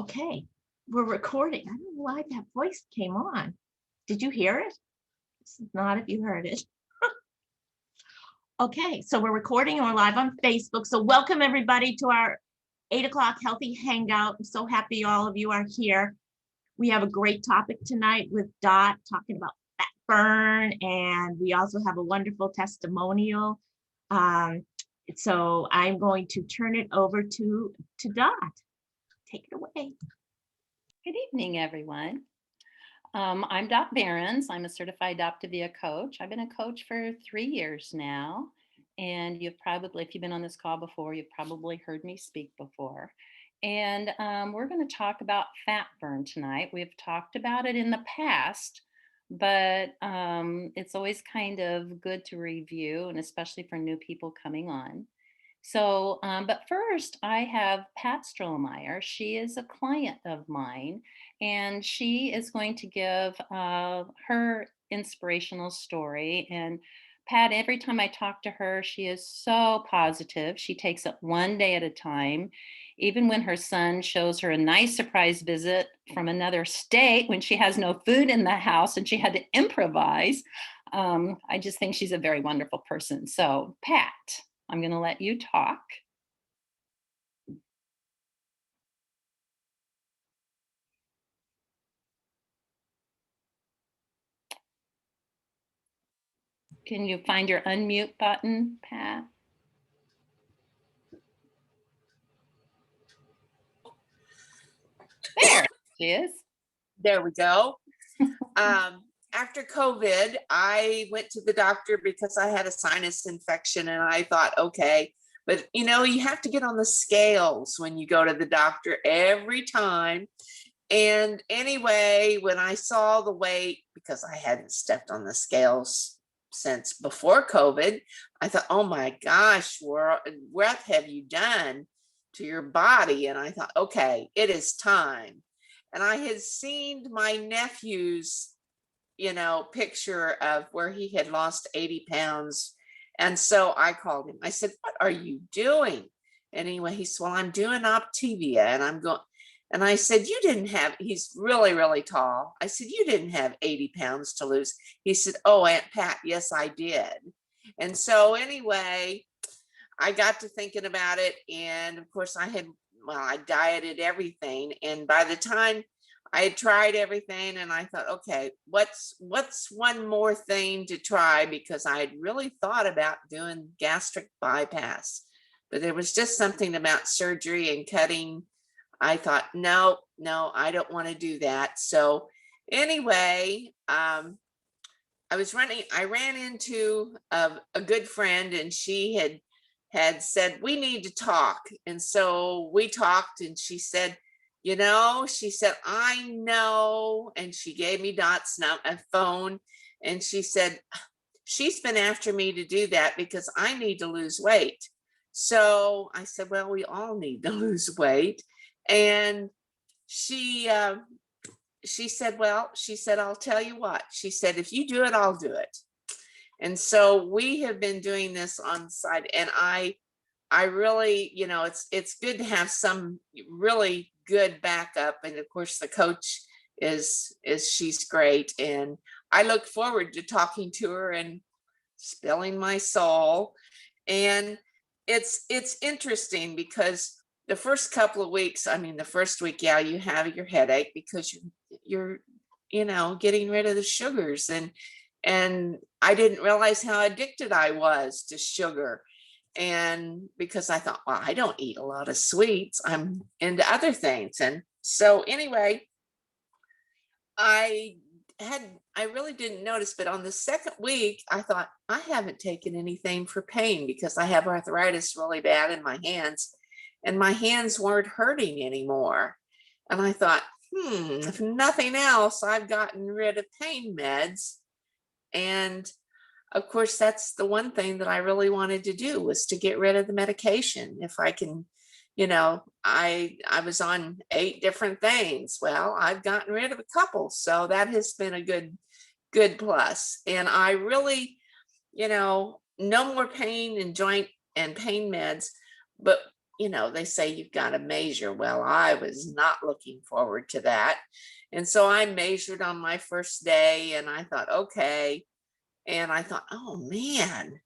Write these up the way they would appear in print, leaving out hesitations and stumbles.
Okay, we're recording. I don't know why that voice came on. Did you hear it? This is not if you heard it. Okay, so we're recording and we're live on Facebook. So welcome everybody to our 8 o'clock healthy hangout. I'm so happy all of you are here. We have a great topic tonight with Dot talking about fat burn, and we also have a wonderful testimonial. So I'm going to turn it over to Dot. Take it away. Good evening, everyone. I'm Dot Behrens. I'm a certified Optavia coach. I've been a coach for 3 years now. And you've probably, if you've been on this call before, you've probably heard me speak before. And we're going to talk about fat burn tonight. We've talked about it in the past, but it's always kind of good to review, and especially for new people coming on. So, but first, I have Pat Strollmeyer. She is a client of mine, and she is going to give her inspirational story. And Pat, every time I talk to her, she is so positive. She takes it one day at a time. Even when her son shows her a nice surprise visit from another state when she has no food in the house and she had to improvise, I just think she's a very wonderful person. So, Pat, I'm going to let you talk. Can you find your unmute button, Pat? There she is. There we go. After COVID, I went to the doctor because I had a sinus infection, and I thought, okay, but you have to get on the scales when you go to the doctor every time. And anyway, when I saw the weight, because I hadn't stepped on the scales since before COVID, I thought, oh my gosh, what have you done to your body? And I thought, okay, it is time. And I had seen my nephew's, picture of where he had lost 80 pounds. And so I called him. I said, what are you doing? And anyway, he said, well, I'm doing Optavia and I'm going. And I said, he's really, really tall. I said, you didn't have 80 pounds to lose. He said, oh, Aunt Pat, yes, I did. And so anyway, I got to thinking about it. And of course I dieted everything. And by the time I had tried everything, and I thought, okay, what's one more thing to try? Because I had really thought about doing gastric bypass, but there was just something about surgery and cutting. I thought, no, I don't want to do that. So anyway, I ran into a good friend, and she had said, we need to talk. And so we talked, and she said, I know. And she gave me Dot's phone, and she said, she's been after me to do that because I need to lose weight. So I said, well, we all need to lose weight. And she said, I'll tell you what. She said, if you do it, I'll do it. And so we have been doing this on the side, and I really, it's good to have some really good backup. And of course, the coach she's great. And I look forward to talking to her and spilling my soul. And it's interesting because the first couple of weeks, the first week, yeah, you have your headache because you're getting rid of the sugars. And I didn't realize how addicted I was to sugar. And because I thought, well, I don't eat a lot of sweets, I'm into other things. And so anyway, I really didn't notice, but on the second week, I thought, I haven't taken anything for pain because I have arthritis really bad in my hands, and my hands weren't hurting anymore. And I thought, if nothing else, I've gotten rid of pain meds. And of course, that's the one thing that I really wanted to do, was to get rid of the medication. If I can, I was on 8 different things. Well, I've gotten rid of a couple. So that has been a good plus. And I really, no more pain and joint and pain meds. But you know, they say you've got to measure. Well, I was not looking forward to that. And so I measured on my first day and I thought, okay. And I thought, oh man,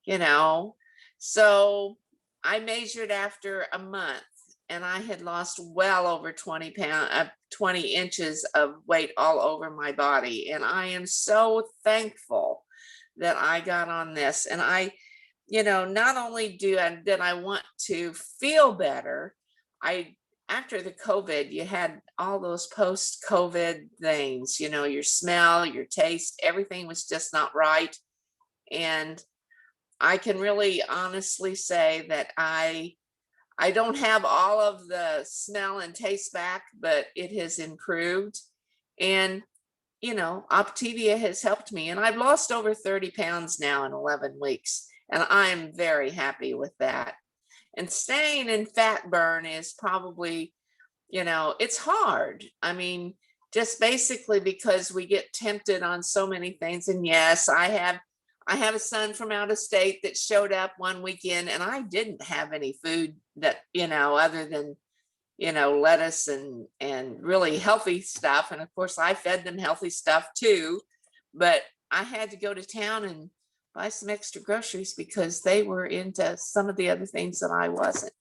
you know, so I measured after a month and I had lost well over 20 inches of weight all over my body. And I am so thankful that I got on this. And I, you know, not only did I want to feel better, after the COVID, you had all those post-COVID things, you know, your smell, your taste, everything was just not right. And I can really honestly say that I don't have all of the smell and taste back, but it has improved. And, you know, Optavia has helped me. And I've lost over 30 pounds now in 11 weeks. And I'm very happy with that. And staying in fat burn is probably, you know, it's hard. I mean, just basically because we get tempted on so many things. And yes, I have a son from out of state that showed up one weekend and I didn't have any food that, you know, other than, you know, lettuce and really healthy stuff. And of course I fed them healthy stuff too, but I had to go to town and buy some extra groceries because they were into some of the other things that I wasn't.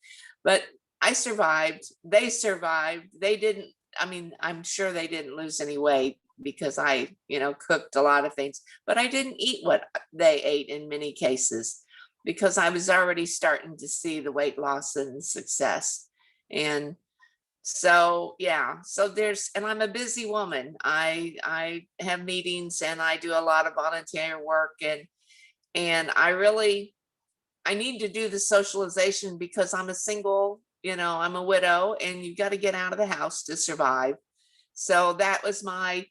But I survived. They survived. They didn't, I mean, I'm sure they didn't lose any weight because I, you know, cooked a lot of things, but I didn't eat what they ate in many cases because I was already starting to see the weight loss and success. And so, yeah, so and I'm a busy woman. I have meetings and I do a lot of volunteer work and I need to do the socialization because I'm a single, you know, I'm a widow and you've got to get out of the house to survive. So that was my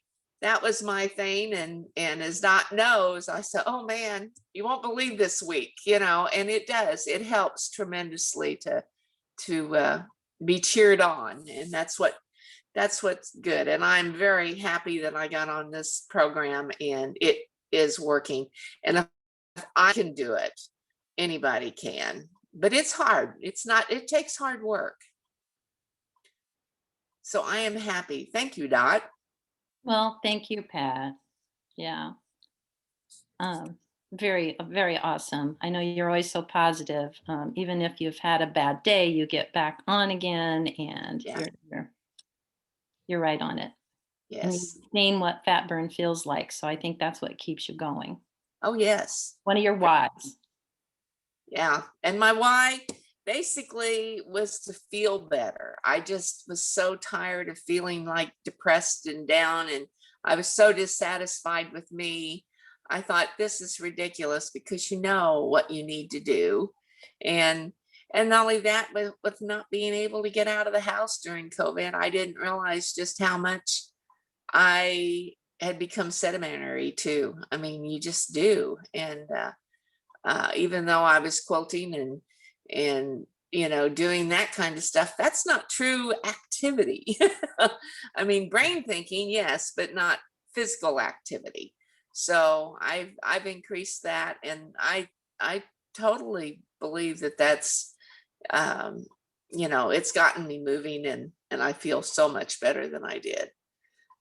thing. And as Dot knows, I said, oh man, you won't believe this week, you know, and it does, it helps tremendously to be cheered on. And that's what's good. And I'm very happy that I got on this program and it is working. And if I can do it, anybody can, but it's hard. It takes hard work. So I am happy. Thank you, Dot. Well, thank you, Pat. Yeah. Very, very awesome. I know you're always so positive. Even if you've had a bad day, you get back on again and Yeah. you're right on it. And Yes. you've seen what fat burn feels like. So I think that's what keeps you going. Oh, yes. One of your whys. Yeah. And my why basically was to feel better. I just was so tired of feeling like depressed and down. And I was so dissatisfied with me. I thought this is ridiculous because you know what you need to do. And not only that, but with not being able to get out of the house during COVID, I didn't realize just how much I had become sedimentary too. I mean, you just do. And even though I was quilting and you know, doing that kind of stuff, that's not true activity. I mean, brain thinking, yes, but not physical activity. So I've increased that, and I totally believe that that's you know, it's gotten me moving, and I feel so much better than I did.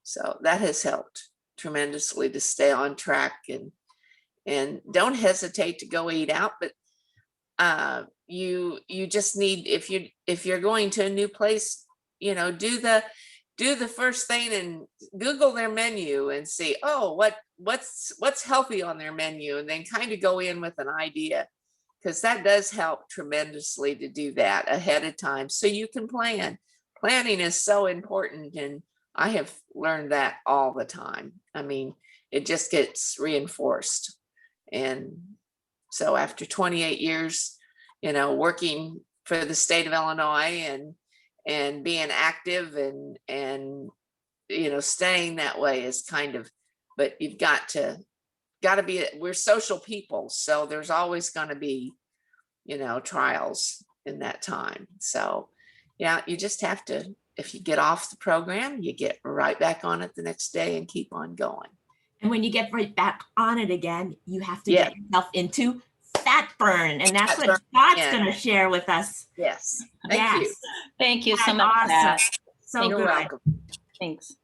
So that has helped tremendously to stay on track, and don't hesitate to go eat out, but you just need, if you're going to a new place, you know, do the first thing and Google their menu and see, oh, what's healthy on their menu, and then kind of go in with an idea, because that does help tremendously to do that ahead of time so you can plan. Planning is so important, and I have learned that all the time. I mean, it just gets reinforced. And so after 28 years, you know, working for the state of Illinois and being active and you know, staying that way is kind of, but you've got to be, we're social people, so there's always going to be, you know, trials in that time. So yeah, you just have to, if you get off the program, you get right back on it the next day and keep on going. And when you get right back on it again, you have to get yourself into fat burn, and that's Fat what burn, Dot's yeah. going to share with us. Yes, thank you. Yes, Thank you so that's much, awesome. Pat. So You're good. welcome. Thanks.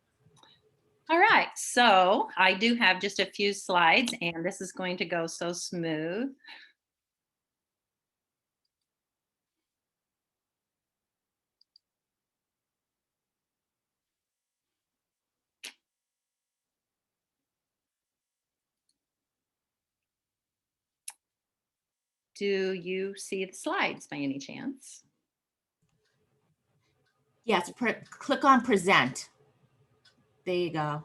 All right, so I do have just a few slides, and this is going to go so smooth. Do you see the slides by any chance? Yes, click on present. There you go.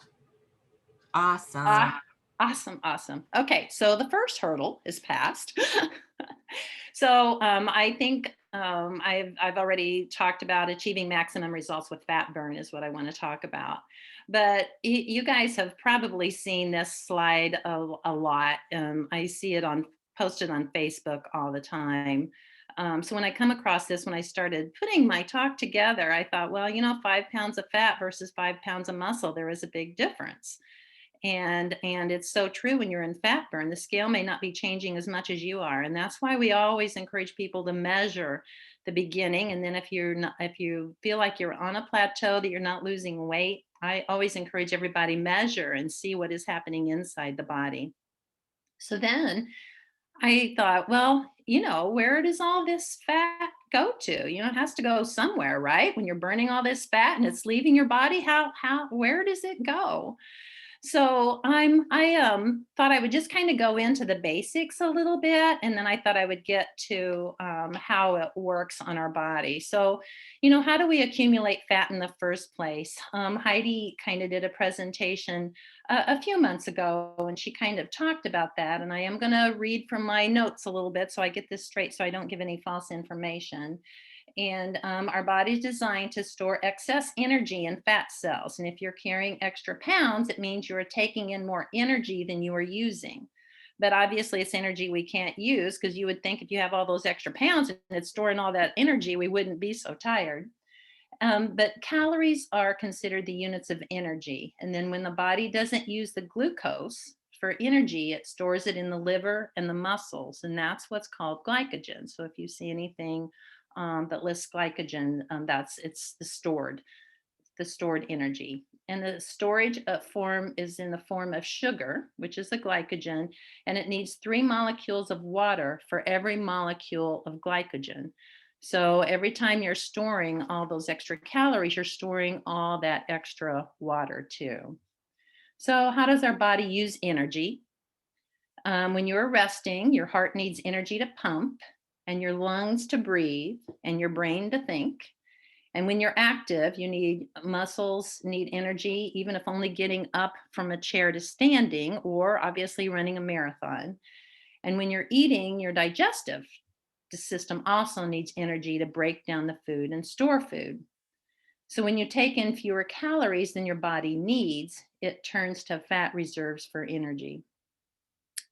Awesome. Awesome, awesome. Okay, so the first hurdle is passed. So I think I've already talked about achieving maximum results with fat burn is what I want to talk about. But you guys have probably seen this slide a lot. I see it posted on Facebook all the time. So when I come across this, when I started putting my talk together, I thought, well, 5 pounds of fat versus 5 pounds of muscle, there is a big difference. And it's so true. When you're in fat burn, the scale may not be changing as much as you are, and that's why we always encourage people to measure the beginning. And then if you feel like you're on a plateau, that you're not losing weight, I always encourage everybody measure and see what is happening inside the body. So then I thought, well, where does all this fat go to? It has to go somewhere, right? When you're burning all this fat and it's leaving your body, where does it go? So I thought I would just kind of go into the basics a little bit, and then I thought I would get to how it works on our body. So, how do we accumulate fat in the first place? Heidi kind of did a presentation a few months ago, and she kind of talked about that. And I am going to read from my notes a little bit so I get this straight, so I don't give any false information. And our body's designed to store excess energy in fat cells. And if you're carrying extra pounds, it means you are taking in more energy than you are using. But obviously, it's energy we can't use, because you would think if you have all those extra pounds and it's storing all that energy, we wouldn't be so tired. But calories are considered the units of energy. And then when the body doesn't use the glucose for energy, it stores it in the liver and the muscles. And that's what's called glycogen. So if you see anything that lists glycogen, it's the stored energy. And the storage form is in the form of sugar, which is the glycogen, and it needs 3 molecules of water for every molecule of glycogen. So every time you're storing all those extra calories, you're storing all that extra water too. So how does our body use energy? When you're resting, your heart needs energy to pump, and your lungs to breathe, and your brain to think. And when you're active, muscles need energy, even if only getting up from a chair to standing, or obviously running a marathon. And when you're eating, your digestive system also needs energy to break down the food and store food. So when you take in fewer calories than your body needs, it turns to fat reserves for energy.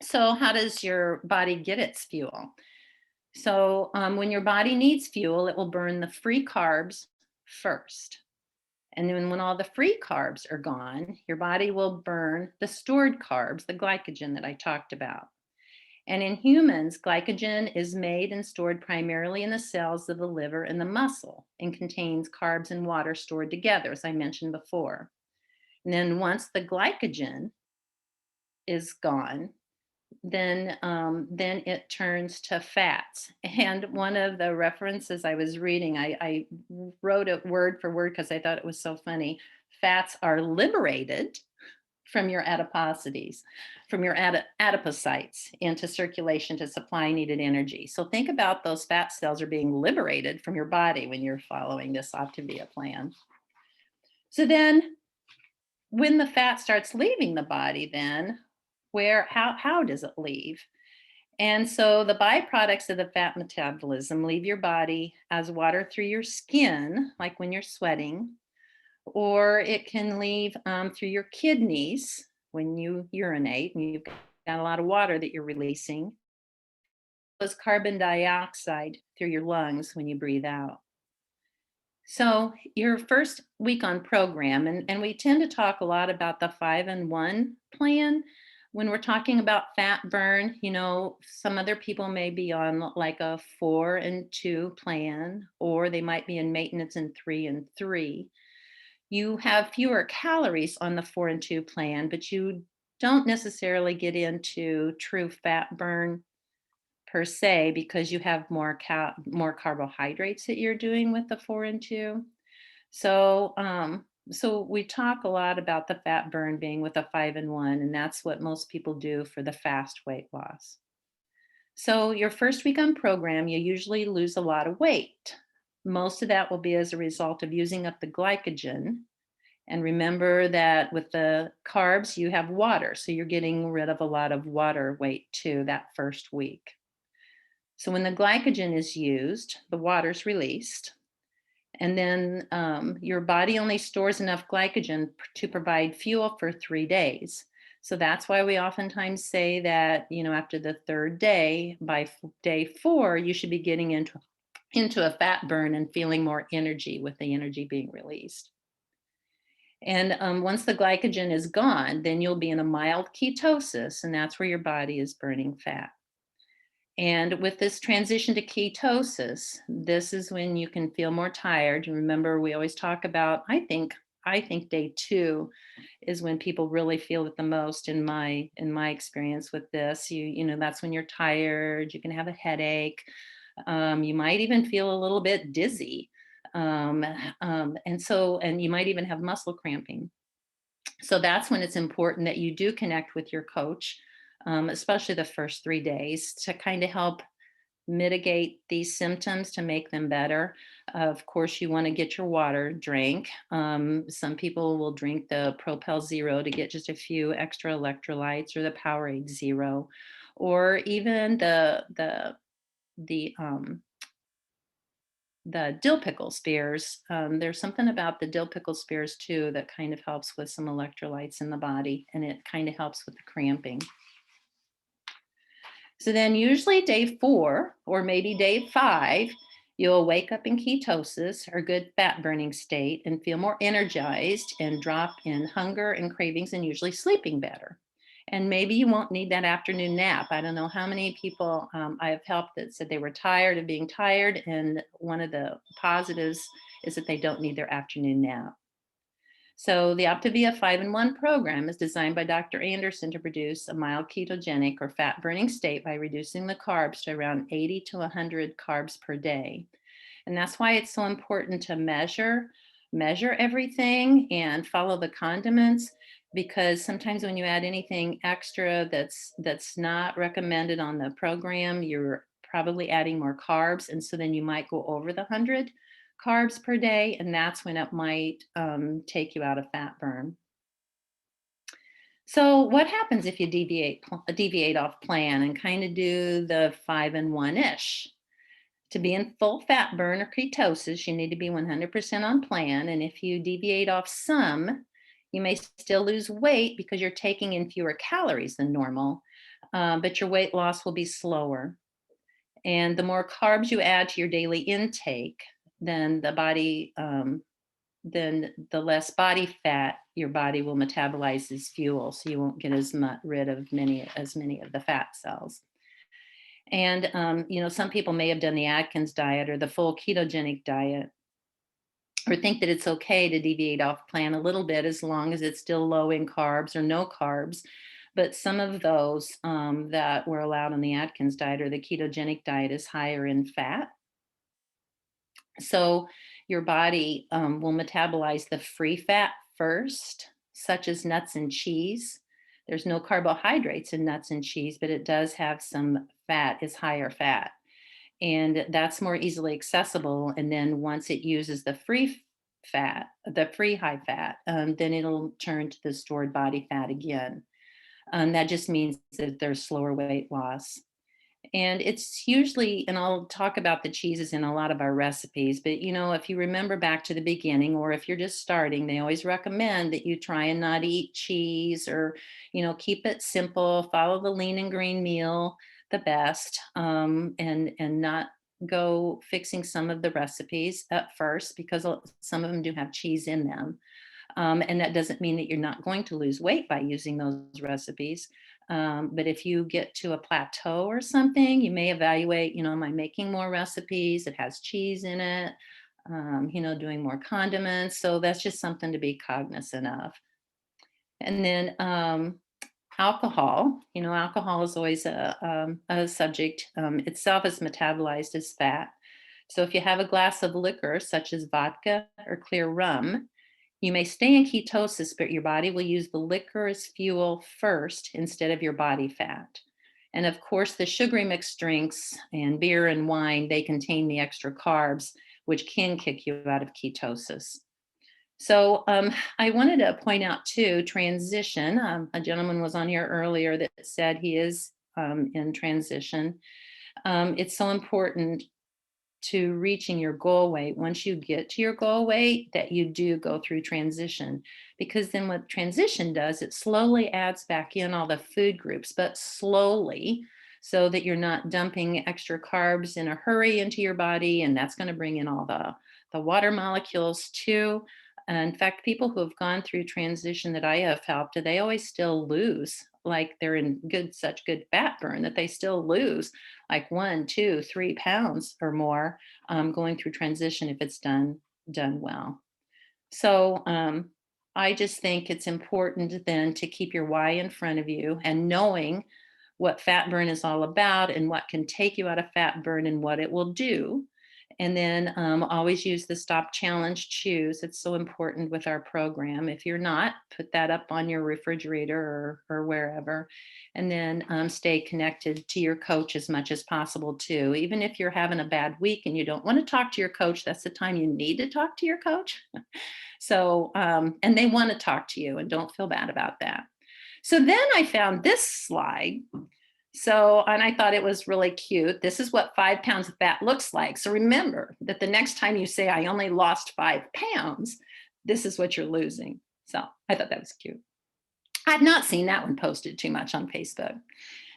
So how does your body get its fuel? So when your body needs fuel, it will burn the free carbs first. And then when all the free carbs are gone, your body will burn the stored carbs, the glycogen that I talked about. And in humans, glycogen is made and stored primarily in the cells of the liver and the muscle, and contains carbs and water stored together, as I mentioned before. And then once the glycogen is gone, then it turns to fats. And one of the references I was reading, I wrote it word for word because I thought it was so funny. Fats are liberated from your adiposities, from your adipocytes into circulation to supply needed energy. So think about those fat cells are being liberated from your body when you're following this Optavia plan. So then when the fat starts leaving the body, then how does it leave? And so the byproducts of the fat metabolism leave your body as water through your skin, like when you're sweating, or it can leave through your kidneys when you urinate and you've got a lot of water that you're releasing. As carbon dioxide through your lungs when you breathe out. So your first week on program, and we tend to talk a lot about the 5 and 1 plan, When we're talking about fat burn, some other people may be on like a 4 and 2 plan, or they might be in maintenance in 3 and 3. You have fewer calories on the 4 and 2 plan, but you don't necessarily get into true fat burn per se because you have more carbohydrates that you're doing with the 4 and 2. So we talk a lot about the fat burn being with a 5 and 1, and that's what most people do for the fast weight loss. So your first week on program, you usually lose a lot of weight. Most of that will be as a result of using up the glycogen. And remember that with the carbs, you have water. So you're getting rid of a lot of water weight too that first week. So when the glycogen is used, the water's released. And then your body only stores enough glycogen to provide fuel for 3 days. So that's why we oftentimes say that, after the third day, by day 4, you should be getting into a fat burn and feeling more energy with the energy being released. And once the glycogen is gone, then you'll be in a mild ketosis, and that's where your body is burning fat. And with this transition to ketosis, this is when you can feel more tired. Remember, we always talk about, I think day 2 is when people really feel it the most in my experience with this. That's when you're tired, you can have a headache, you might even feel a little bit dizzy. And you might even have muscle cramping. So that's when it's important that you do connect with your coach, especially the first 3 days, to kind of help mitigate these symptoms to make them better. Of course, you want to get your water drank. Some people will drink the Propel Zero to get just a few extra electrolytes, or the Powerade Zero, or even the dill pickle spears. There's something about the dill pickle spears too that kind of helps with some electrolytes in the body, and it kind of helps with the cramping. So then usually day 4 or maybe day 5, you'll wake up in ketosis or good fat burning state and feel more energized and drop in hunger and cravings, and usually sleeping better. And maybe you won't need that afternoon nap. I don't know how many people I have helped that said they were tired of being tired. And one of the positives is that they don't need their afternoon nap. So the Optavia 5-in-1 program is designed by Dr. Anderson to produce a mild ketogenic or fat burning state by reducing the carbs to around 80 to 100 carbs per day. And that's why it's so important to measure everything and follow the condiments, because sometimes when you add anything extra that's not recommended on the program, you're probably adding more carbs. And so then you might go over the 100 carbs per day, and that's when it might take you out of fat burn. So what happens if you deviate off plan and kind of do the 5-in-1-ish? To be in full fat burn or ketosis, you need to be 100% on plan. And if you deviate off some, you may still lose weight because you're taking in fewer calories than normal, but your weight loss will be slower. And the more carbs you add to your daily intake, then then the less body fat your body will metabolize as fuel, so you won't get rid of as many of the fat cells. And some people may have done the Atkins diet or the full ketogenic diet, or think that it's okay to deviate off plan a little bit as long as it's still low in carbs or no carbs. But some of those that were allowed on the Atkins diet or the ketogenic diet is higher in fat. So your body will metabolize the free fat first, such as nuts and cheese. There's no carbohydrates in nuts and cheese, but it does have some fat, is higher fat. And that's more easily accessible. And then once it uses the free fat, the free high fat, then it'll turn to the stored body fat again. That just means that there's slower weight loss. And it's usually, and I'll talk about the cheeses in a lot of our recipes, but if you remember back to the beginning, or if you're just starting, they always recommend that you try and not eat cheese, or, keep it simple, follow the lean and green meal the best, and not go fixing some of the recipes at first, because some of them do have cheese in them. And that doesn't mean that you're not going to lose weight by using those recipes. But if you get to a plateau or something, you may evaluate, am I making more recipes? It has cheese in it, doing more condiments. So that's just something to be cognizant of. And then alcohol, alcohol is always a subject. Itself is metabolized as fat. So if you have a glass of liquor, such as vodka or clear rum, you may stay in ketosis, but your body will use the liquor as fuel first instead of your body fat. And of course, the sugary mixed drinks and beer and wine, they contain the extra carbs, which can kick you out of ketosis. So I wanted to point out too, transition. A gentleman was on here earlier that said he is in transition. It's so important to reaching your goal weight. Once you get to your goal weight, that you do go through transition, because then what transition does, it slowly adds back in all the food groups, but slowly, so that you're not dumping extra carbs in a hurry into your body. And that's going to bring in all the water molecules too. In fact, people who have gone through transition that I have helped, they always still lose, like they're in such good fat burn that they still lose like 1, 2, 3 pounds or more going through transition if it's done well. So I just think it's important then to keep your why in front of you and knowing what fat burn is all about and what can take you out of fat burn and what it will do. And then always use the stop, challenge, choose. It's so important with our program. If you're not, put that up on your refrigerator or wherever. And then stay connected to your coach as much as possible too. Even if you're having a bad week and you don't want to talk to your coach, that's the time you need to talk to your coach. So, and they want to talk to you, and don't feel bad about that. So then I found this slide. So, and I thought it was really cute. This is what 5 pounds of fat looks like. So remember that the next time you say, I only lost 5 pounds, this is what you're losing. So I thought that was cute. I've not seen that one posted too much on Facebook.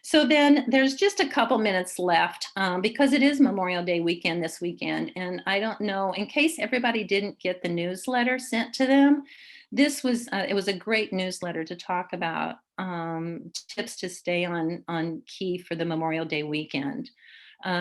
So then there's just a couple minutes left because it is Memorial Day weekend this weekend. And I don't know, in case everybody didn't get the newsletter sent to them, this was, it was a great newsletter to talk about tips to stay on key for the Memorial Day weekend.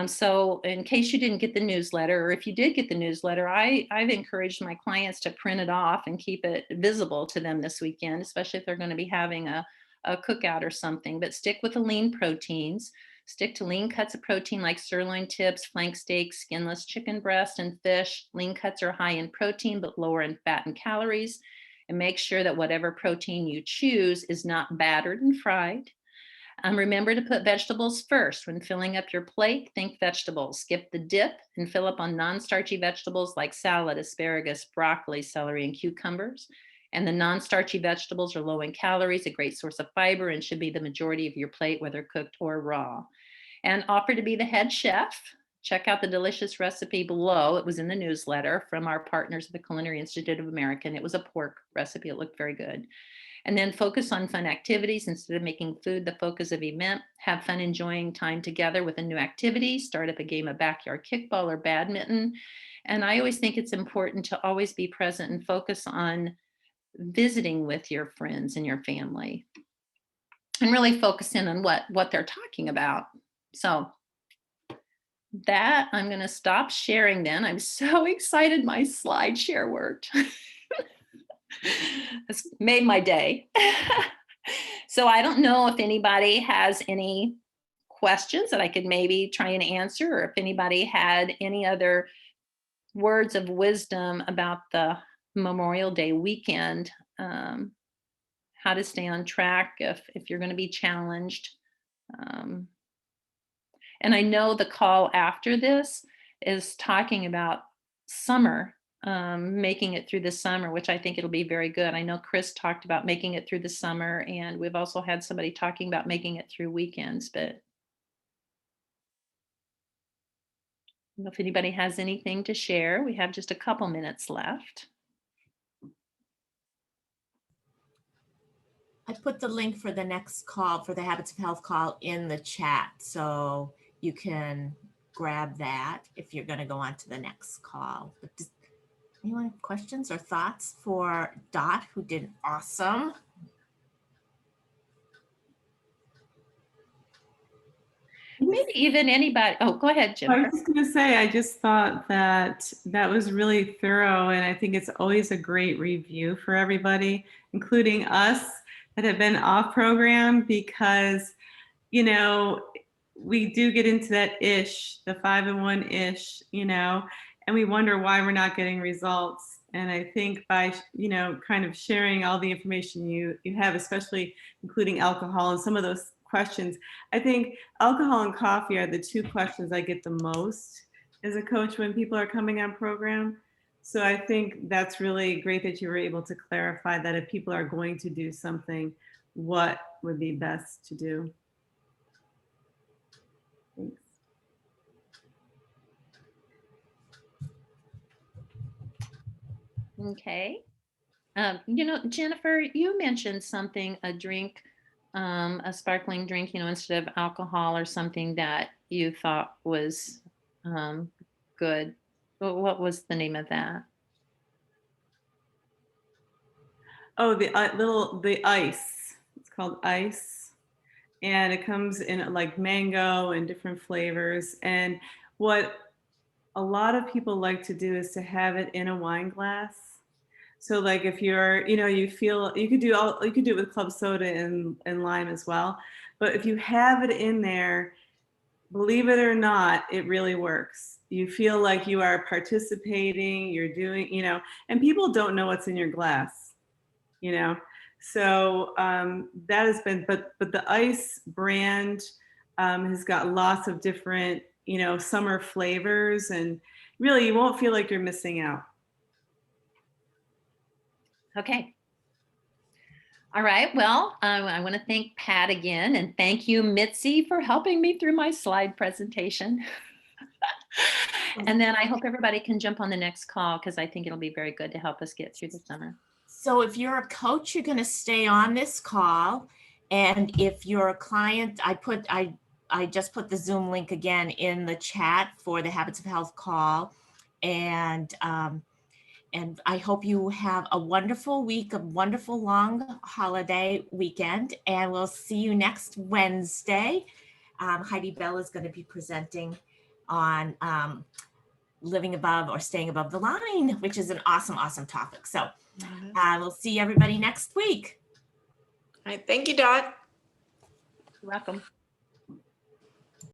So in case you didn't get the newsletter, or if you did get the newsletter, I've encouraged my clients to print it off and keep it visible to them this weekend, especially if they're going to be having a cookout or something. But stick with the lean proteins. Stick to lean cuts of protein like sirloin tips, flank steak, skinless chicken breast, and fish. Lean cuts are high in protein, but lower in fat and calories. And make sure that whatever protein you choose is not battered and fried. Remember to put vegetables first. When filling up your plate, think vegetables. Skip the dip and fill up on non-starchy vegetables like salad, asparagus, broccoli, celery, and cucumbers. And the non-starchy vegetables are low in calories, a great source of fiber, and should be the majority of your plate, whether cooked or raw. And offer to be the head chef. Check out the delicious recipe below. It was in the newsletter from our partners at the Culinary Institute of America. And it was a pork recipe. It looked very good. And then focus on fun activities instead of making food the focus of event. Have fun enjoying time together with a new activity. Start up a game of backyard kickball or badminton. And I always think it's important to always be present and focus on visiting with your friends and your family and really focus in on what they're talking about. So that I'm going to stop sharing then. I'm so excited my slide share worked. It's made my day. So I don't know if anybody has any questions that I could maybe try and answer, or if anybody had any other words of wisdom about the Memorial Day weekend, how to stay on track if you're going to be challenged. And I know the call after this is talking about summer, making it through the summer, which I think it'll be very good. I know Chris talked about making it through the summer, and we've also had somebody talking about making it through weekends, but I don't know if anybody has anything to share. We have just a couple minutes left. I put the link for the next call, for the Habits of Health call, in the chat. So you can grab that if you're going to go on to the next call. But does anyone have questions or thoughts for Dot, who did awesome? Maybe even anybody. Oh, go ahead, I Jennifer. was just going to say, I just thought that that was really thorough, and I think it's always a great review for everybody, including us that have been off program, because, you know, we do get into that ish, the 5 and 1 ish, you know, and we wonder why we're not getting results. And I think by, you know, kind of sharing all the information you have, especially including alcohol and some of those questions, I think alcohol and coffee are the 2 questions I get the most as a coach when people are coming on program. So I think that's really great that you were able to clarify that if people are going to do something, what would be best to do. Thanks. Okay. You know, Jennifer, you mentioned something, a drink, a sparkling drink, you know, instead of alcohol or something that you thought was good. What was the name of that? Oh, the the ice. It's called ice, and it comes in like mango and different flavors. And what a lot of people like to do is to have it in a wine glass. So like if you're, you know, you feel you could do it with club soda and lime as well. But if you have it in there, believe it or not, it really works. You feel like you are participating, you're doing, you know, and people don't know what's in your glass, you know. So that has been, but the ice brand has got lots of different, you know, summer flavors, and really you won't feel like you're missing out. Okay. All right. Well, I want to thank Pat again, and thank you, Mitzi, for helping me through my slide presentation. And then I hope everybody can jump on the next call, because I think it'll be very good to help us get through the summer. So if you're a coach, you're going to stay on this call. And if you're a client, I just put the Zoom link again in the chat for the Habits of Health call. And I hope you have a wonderful week, a wonderful long holiday weekend, and we'll see you next Wednesday. Heidi Bell is going to be presenting on living above or staying above the line, which is an awesome, awesome topic. So we'll see everybody next week. All right, thank you, Dot. You're welcome.